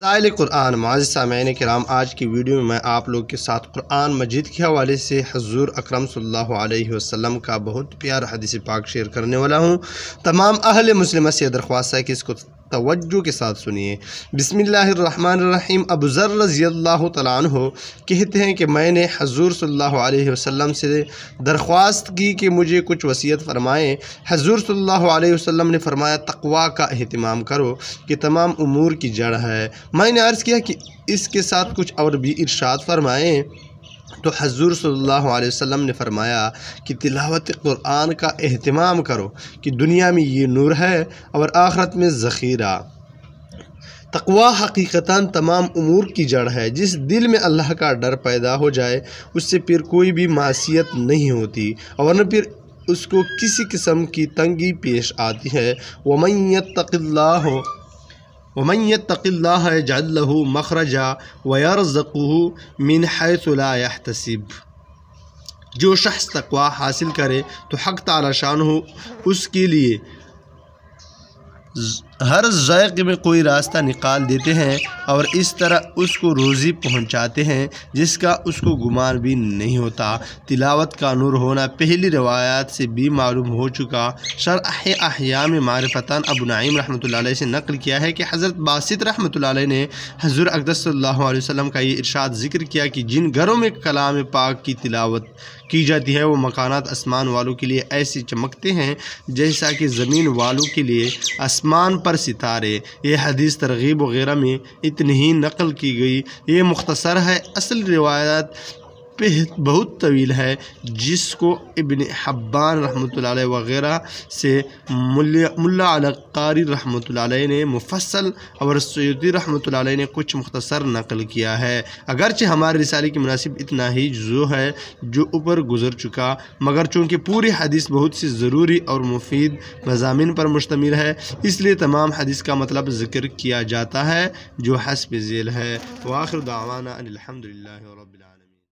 مسائل قرآن معزز سامعین کرام، آج کی ویڈیو میں آپ لوگ کے ساتھ قرآن مجید کے حوالے سے حضور اکرم صلی اللہ علیہ وسلم کا بہت پیارا حدیث پاک شیئر کرنے والا ہوں۔ تمام اہل مسلمہ سے درخواست ہے کہ اس کو توجہ کے ساتھ سنیے۔ بسم اللہ الرحمن الرحیم۔ ابو ذر رضی اللہ تعالیٰ عنہ کہتے ہیں کہ میں نے حضور صلی اللہ علیہ وسلم سے درخواست کی کہ مجھے کچھ وصیت فرمائیں۔ حضور صلی اللہ علیہ وسلم نے فرمایا، تقویٰ کا اہتمام کرو کہ تمام امور کی جڑ ہے۔ میں نے عرض کیا کہ اس کے ساتھ کچھ اور بھی ارشاد فرمائیں، تو حضور صلی اللہ علیہ وسلم نے فرمایا کہ تلاوت قرآن کا اہتمام کرو کہ دنیا میں یہ نور ہے اور آخرت میں ذخیرہ۔ تقویٰ حقیقتاً تمام امور کی جڑ ہے۔ جس دل میں اللہ کا ڈر پیدا ہو جائے اس سے پھر کوئی بھی معصیت نہیں ہوتی، اور نہ پھر اس کو کسی قسم کی تنگی پیش آتی ہے۔ وَمَن يَتَّقِ اللَّهَ يَجْعَل لَّهُ مَخْرَجًا وَيَرْزُقْهُ مِنْ حَيْثُ لَا يَحْتَسِبُ۔ جو شخص تقویٰ حاصل کرے تو حق تعالی شانہ اس کے لیے ہر ذائقے میں کوئی راستہ نکال دیتے ہیں، اور اس طرح اس کو روزی پہنچاتے ہیں جس کا اس کو گمان بھی نہیں ہوتا۔ تلاوت کا نور ہونا پہلی روایات سے بھی معلوم ہو چکا۔ شرح احیاء میں معرفتاً ابو نعیم رحمۃ اللہ علیہ سے نقل کیا ہے کہ حضرت باسط رحمۃ اللہ علیہ نے حضور اقدس صلی اللہ علیہ وسلم کا یہ ارشاد ذکر کیا کہ جن گھروں میں کلام پاک کی تلاوت کی جاتی ہے وہ مکانات آسمان والوں کے لیے ایسے چمکتے ہیں جیسا کہ زمین والوں کے لیے آسمان پر ستارے۔ یہ حدیث ترغیب وغیرہ میں اتنی ہی نقل کی گئی۔ یہ مختصر ہے، اصل روایات بہت طویل ہے، جس کو ابن حبان رحمۃ اللہ علیہ وغیرہ سے ملا علی قاری رحمۃ اللہ علیہ نے مفصل اور سیوطی رحمۃ اللہ علیہ نے کچھ مختصر نقل کیا ہے۔ اگرچہ ہمارے رسالے کی مناسب اتنا ہی جزو ہے جو اوپر گزر چکا، مگر چونکہ پوری حدیث بہت سی ضروری اور مفید مضامین پر مشتمل ہے، اس لیے تمام حدیث کا مطلب ذکر کیا جاتا ہے جو حسب ذیل ہے۔ وآخر دعوانا ان الحمد للہ رب العالمین۔